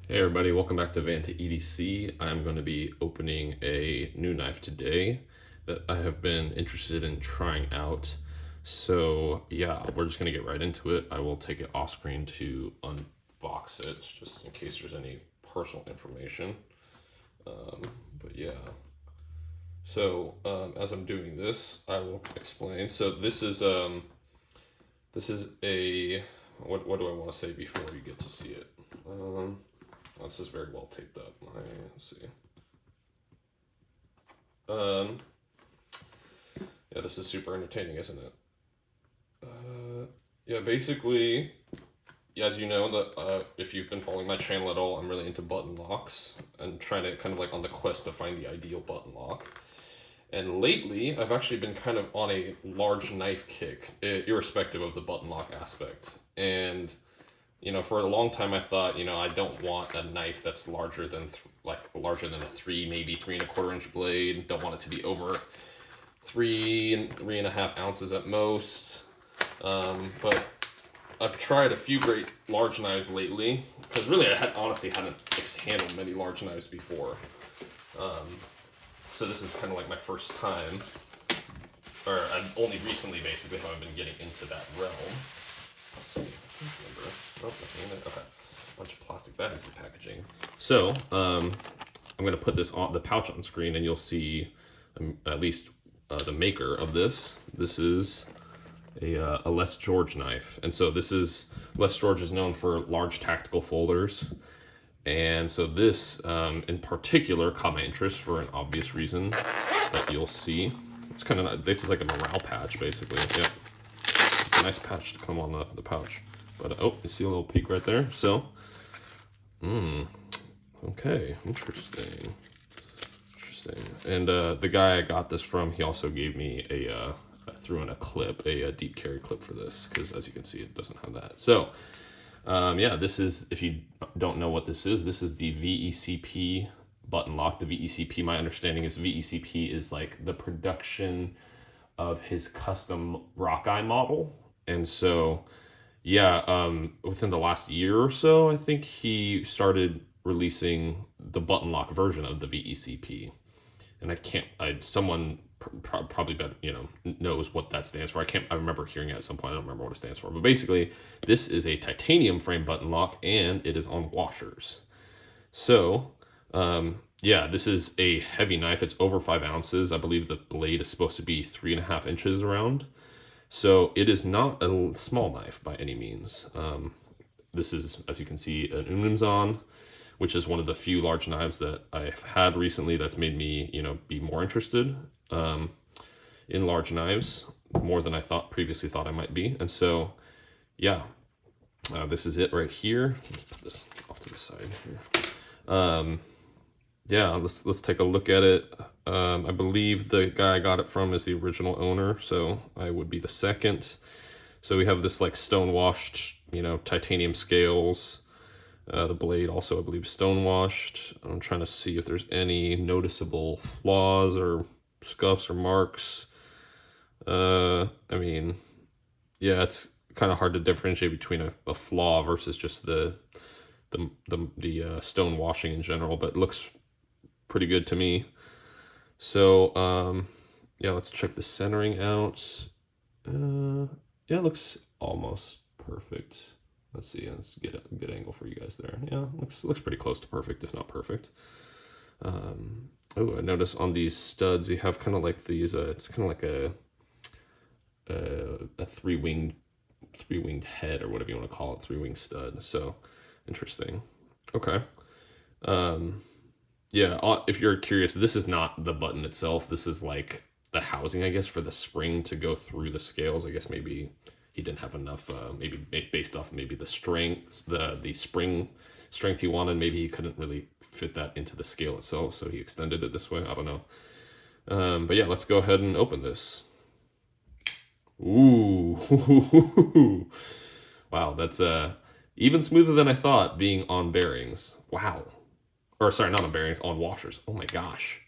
Hey everybody, welcome back to Vanta EDC. I'm going to be opening a new knife today that I have been interested in trying out. So yeah, we're just going to get right into it. I will take it off screen to unbox it just in case there's any personal information. But yeah, so as I'm doing this, I will explain. So this is a what do I want to say before you get to see it? This is very well taped up. Let's see. Um, yeah, this is super entertaining, isn't it? Yeah, basically, as you know, if you've been following my channel at all, I'm really into button locks and trying to kind of like on the quest to find the ideal button lock. And lately, I've actually been kind of on a large knife kick, irrespective of the button lock aspect. And for a long time, I thought, I don't want a knife that's larger than larger than a 3, maybe 3 1/4 inch blade. Don't want it to be over 3 and 3.5 ounces at most. But I've tried a few great large knives lately because really I honestly hadn't handled many large knives before. So this is kind of like my first time, or only recently basically have I been getting into that realm. Let's see. Oh, nothing in it. Okay. Bunch of plastic bags and packaging. So, I'm gonna put this on the pouch on screen, and you'll see at least the maker of this. This is a Les George knife, and so this is Les George is known for large tactical folders, and so this in particular caught my interest for an obvious reason that you'll see. It's kind of this is like a morale patch basically. Yep, it's a nice patch to come on the pouch. But oh, you see a little peek right there. So, okay, interesting. And the guy I got this from, he also gave me threw in a clip, a deep carry clip for this, because as you can see, it doesn't have that. So, yeah, this is, if you don't know what this is the VECP button lock. The VECP, my understanding is VECP is like the production of his custom Rockeye model. And so, yeah, within the last year or so, I think he started releasing the button lock version of the VECP. And someone probably better, knows what that stands for. I remember hearing it at some point. I don't remember what it stands for. But basically, this is a titanium frame button lock and it is on washers. So, yeah, this is a heavy knife. It's over 5 ounces. I believe the blade is supposed to be 3.5 inches around. So it is not a small knife by any means. This is, as you can see, an Unlimzon, which is one of the few large knives that I've had recently that's made me, be more interested in large knives, more than I previously thought I might be. And so, yeah, this is it right here. Let's put this off to the side here. Yeah, let's take a look at it. I believe the guy I got it from is the original owner, so I would be the second. So we have this like stone washed, titanium scales. The blade also, I believe, stone washed. I'm trying to see if there's any noticeable flaws or scuffs or marks. I mean, yeah, it's kind of hard to differentiate between a flaw versus just the stone washing in general, but it looks pretty good to me. So, yeah, let's check the centering out. Yeah, it looks almost perfect. Let's see. Let's get a good angle for you guys there. Yeah, looks pretty close to perfect, if not perfect. Oh, I noticed on these studs you have kind of like these. It's kind of like a three-winged head or whatever you want to call it, 3-wing stud. So interesting. Okay. Yeah, if you're curious, this is not the button itself. This is like the housing, I guess, for the spring to go through the scales. I guess maybe he didn't have enough, maybe based off maybe the strength, the spring strength he wanted. Maybe he couldn't really fit that into the scale itself, so he extended it this way. I don't know. But yeah, let's go ahead and open this. Ooh. Wow, that's even smoother than I thought being on bearings. Wow. Or sorry, not on bearings, on washers. Oh my gosh.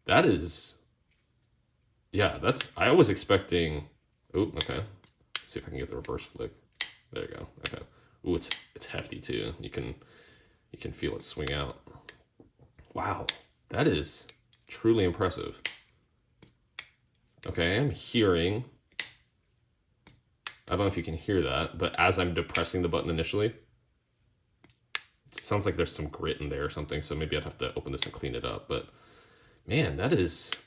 That is, yeah, I was expecting, oh, okay. Let's see if I can get the reverse flick. There you go, okay. Ooh, it's hefty too. You can you can feel it swing out. Wow, that is truly impressive. Okay, I'm hearing, I don't know if you can hear that, but as I'm depressing the button initially, it sounds like there's some grit in there or something, so maybe I'd have to open this and clean it up. But man, that is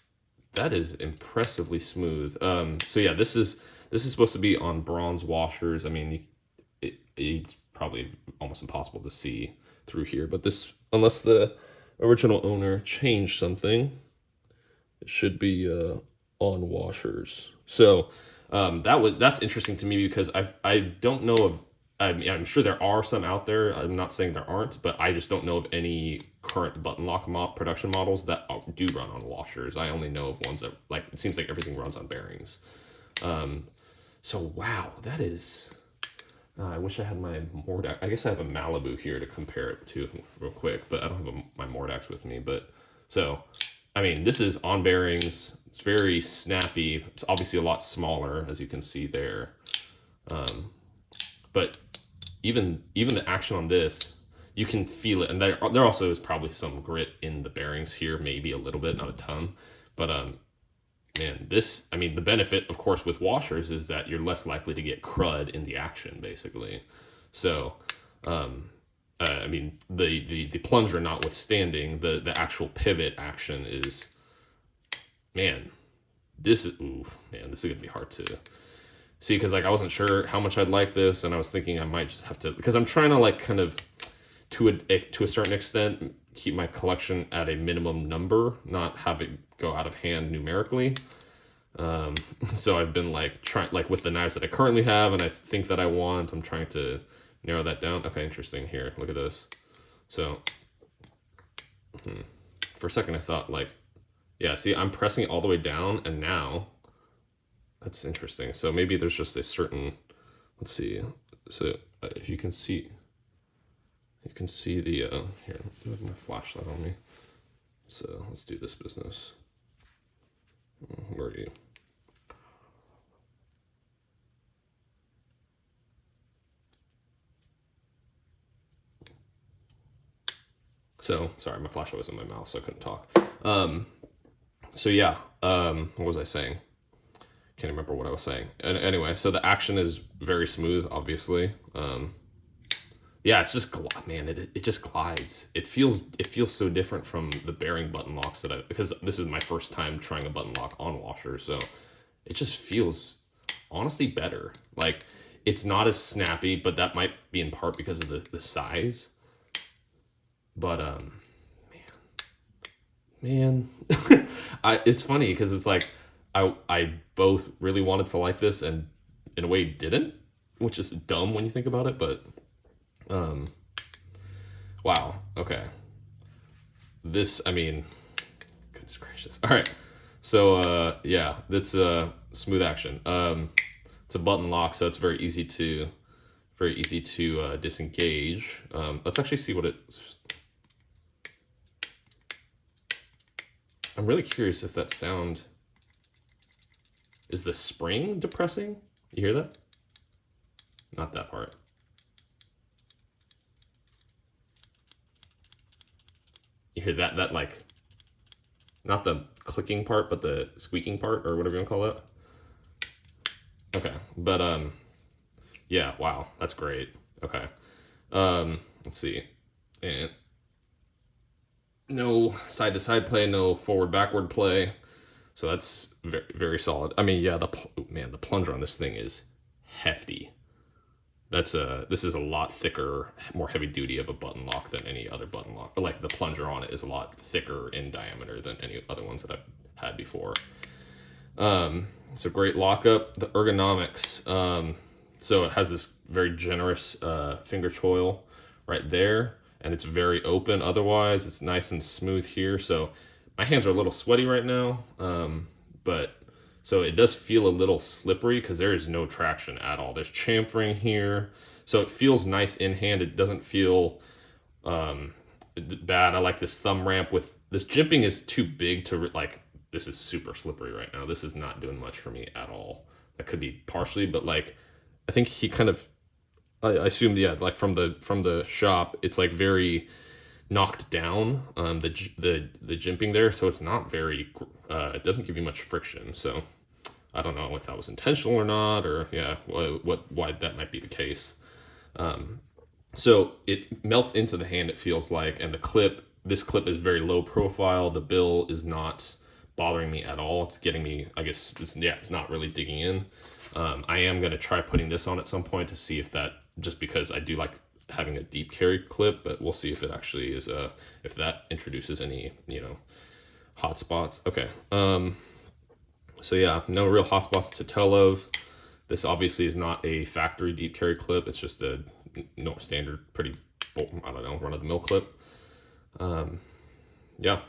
impressively smooth. So yeah, this is supposed to be on bronze washers. I mean, it's probably almost impossible to see through here, but this, unless the original owner changed something, it should be on washers. So that's interesting to me because I don't know of, I mean, I'm sure there are some out there. I'm not saying there aren't, but I just don't know of any current button lock production models that do run on washers. I only know of ones that, like, it seems like everything runs on bearings. So wow, that is. I wish I had my Mordax. I guess I have a Malibu here to compare it to real quick, but I don't have my Mordax with me. But so, I mean, this is on bearings. It's very snappy. It's obviously a lot smaller, as you can see there. But even the action on this, you can feel it. And there also is probably some grit in the bearings here, maybe a little bit, not a ton. But man, this, I mean, the benefit, of course, with washers is that you're less likely to get crud in the action, basically. So, I mean, the plunger notwithstanding, the actual pivot action is, man, this is gonna be hard to see, because like I wasn't sure how much I'd like this, and I was thinking I might just have to, because I'm trying to like kind of to a certain extent keep my collection at a minimum number, not have it go out of hand numerically. So I've been like trying, like with the knives that I currently have and I think that I want, I'm trying to narrow that down. Okay, interesting. Here, look at this. So for a second I thought like, yeah, see, I'm pressing it all the way down, and now that's interesting. So maybe there's just a certain, let's see. So if you can see, the, here, I have my flashlight on me. So let's do this business. Where are you? So, sorry, my flashlight was in my mouth, so I couldn't talk. So yeah, what was I saying? Can't remember what I was saying. Anyway, so the action is very smooth, obviously. Yeah, it's just, man, it just glides. It feels so different from the bearing button locks because this is my first time trying a button lock on washer, so it just feels honestly better. Like, it's not as snappy, but that might be in part because of the size. But man, it's funny because it's like I both really wanted to like this and in a way didn't, which is dumb when you think about it, but wow, okay. This, I mean, goodness gracious. All right. So yeah, that's smooth action. It's a button lock, so it's very easy to disengage. Let's actually see what I'm really curious if that sound is the spring depressing. You hear that? Not that part. You hear that like, not the clicking part, but the squeaking part, or whatever you want to call it. Okay, but yeah, wow, that's great. Okay, let's see, and no side to side play, no forward backward play, so that's very, very solid. I mean, yeah, the plunger on this thing is hefty. This is a lot thicker, more heavy duty of a button lock than any other button lock. But like the plunger on it is a lot thicker in diameter than any other ones that I've had before. It's a great lockup. The ergonomics, so it has this very generous finger choil right there, and it's very open. Otherwise, it's nice and smooth here. So my hands are a little sweaty right now, but so it does feel a little slippery because there is no traction at all. There's chamfering here, so it feels nice in hand. It doesn't feel bad. I like this thumb ramp with this jimping is too big to like. This is super slippery right now. This is not doing much for me at all. That could be partially, but like I think he kind of I assume, yeah, like from the shop, it's like very knocked down, the jimping there, so it's not very it doesn't give you much friction. So I don't know if that was intentional or not, or yeah, why that might be the case. So it melts into the hand, it feels like, and this clip is very low profile. The bill is not bothering me at all. It's getting me, I guess, it's not really digging in. I am going to try putting this on at some point to see if that, just because I do like having a deep carry clip, but we'll see if it actually is, if that introduces any, hot spots. Okay. So yeah, no real hot spots to tell of. This obviously is not a factory deep carry clip. It's just a no standard, pretty, I don't know, run of the mill clip. Yeah.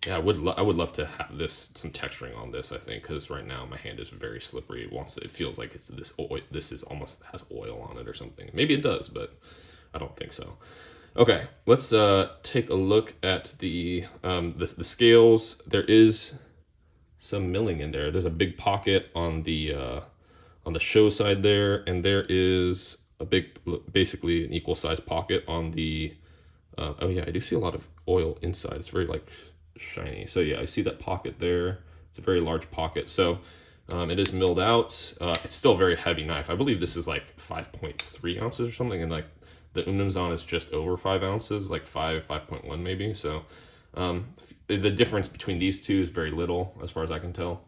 Yeah, I would love to have some texturing on this, I think, because right now my hand is very slippery. It feels like it's this oil. This is almost has oil on it or something. Maybe it does, but I don't think so. Okay, let's take a look at the scales. There is some milling in there. There's a big pocket on the show side there, and there is a big, basically an equal size pocket on the. Oh yeah, I do see a lot of oil inside. It's very like shiny. So yeah, I see that pocket there. It's a very large pocket. So it is milled out. It's still a very heavy knife. I believe this is like 5.3 ounces or something, and like the Unumzan is just over 5 ounces, like 5.1 maybe. So the difference between these two is very little, as far as I can tell.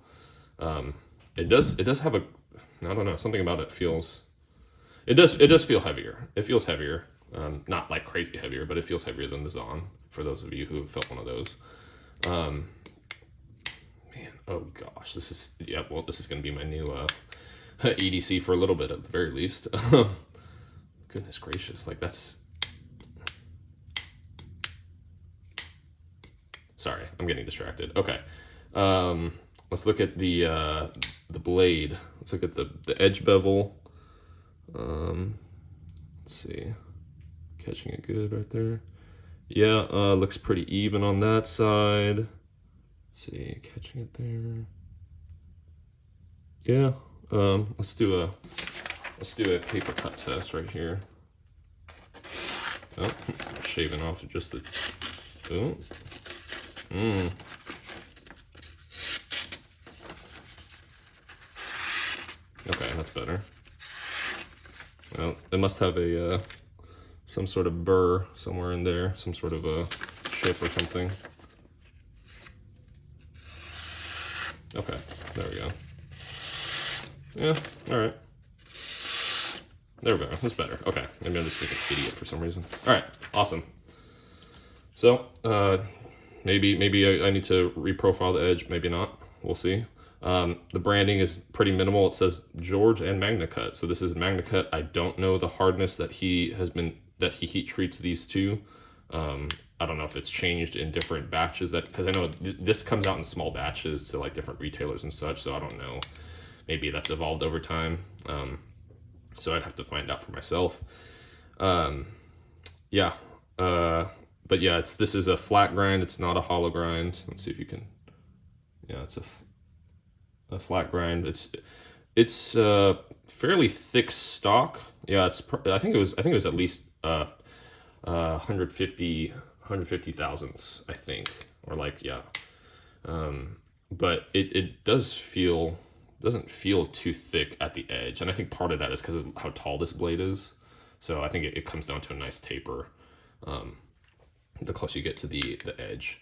It does have a, I don't know, something about it feels. It does feel heavier. It feels heavier. Not like crazy heavier, but it feels heavier than the Zon, for those of you who felt one of those. Man, oh gosh, this is going to be my new EDC for a little bit at the very least. Goodness gracious, like that's. Sorry, I'm getting distracted. Okay, let's look at the blade. Let's look at the edge bevel. Let's see, catching it good right there. Yeah, looks pretty even on that side. Let's see, catching it there. Yeah, let's do a paper cut test right here. Oh, shaving off just the. Oh. Okay, that's better. Well, it must have a some sort of burr somewhere in there, some sort of a chip or something. Okay, there we go. Yeah, all right. There we go. That's better. Okay, maybe I'm just like an idiot for some reason. All right, awesome. So maybe I need to reprofile the edge. Maybe not. We'll see. The branding is pretty minimal. It says George and MagnaCut. So this is MagnaCut. I don't know the hardness that he heat treats these to. I don't know if it's changed in different batches, because I know this comes out in small batches to like different retailers and such. So I don't know. Maybe that's evolved over time. So I'd have to find out for myself. Yeah. But yeah, this is a flat grind. It's not a hollow grind. Let's see if you can. Yeah, it's a flat grind. It's fairly thick stock. Yeah, I think it was at least 150 thousandths, I think, or like, yeah. But it doesn't feel too thick at the edge, and I think part of that is because of how tall this blade is. So I think it comes down to a nice taper the closer you get to the edge.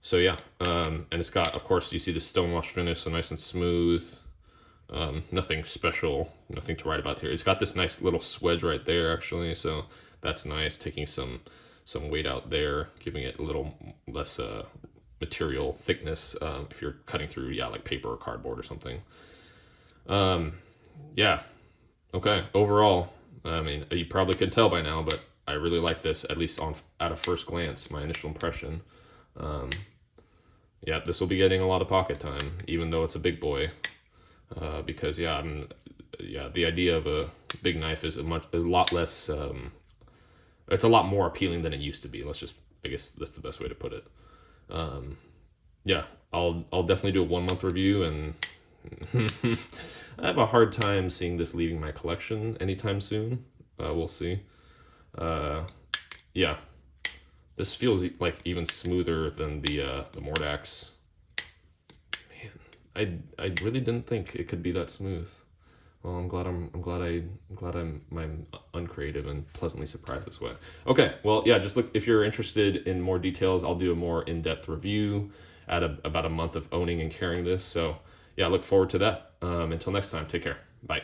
So yeah, and it's got, of course, you see the stonewash finish, so nice and smooth. Nothing special, nothing to write about here. It's got this nice little swedge right there, actually, so that's nice, taking some weight out there, giving it a little less material thickness if you're cutting through, yeah, like paper or cardboard or something. Yeah, okay, overall, I mean, you probably could tell by now, but I really like this, at least at a first glance, my initial impression. Yeah, this will be getting a lot of pocket time, even though it's a big boy. Because the idea of a big knife is a lot less. It's a lot more appealing than it used to be. I guess that's the best way to put it. Yeah, I'll definitely do a 1 month review, and I have a hard time seeing this leaving my collection anytime soon. We'll see. Yeah, this feels like even smoother than the Mordax. Man, I really didn't think it could be that smooth. Well, I'm glad I'm uncreative and pleasantly surprised this way. Okay, well, yeah, just look if you're interested in more details. I'll do a more in-depth review at about a month of owning and carrying this. So yeah, look forward to that. Until next time, take care. Bye.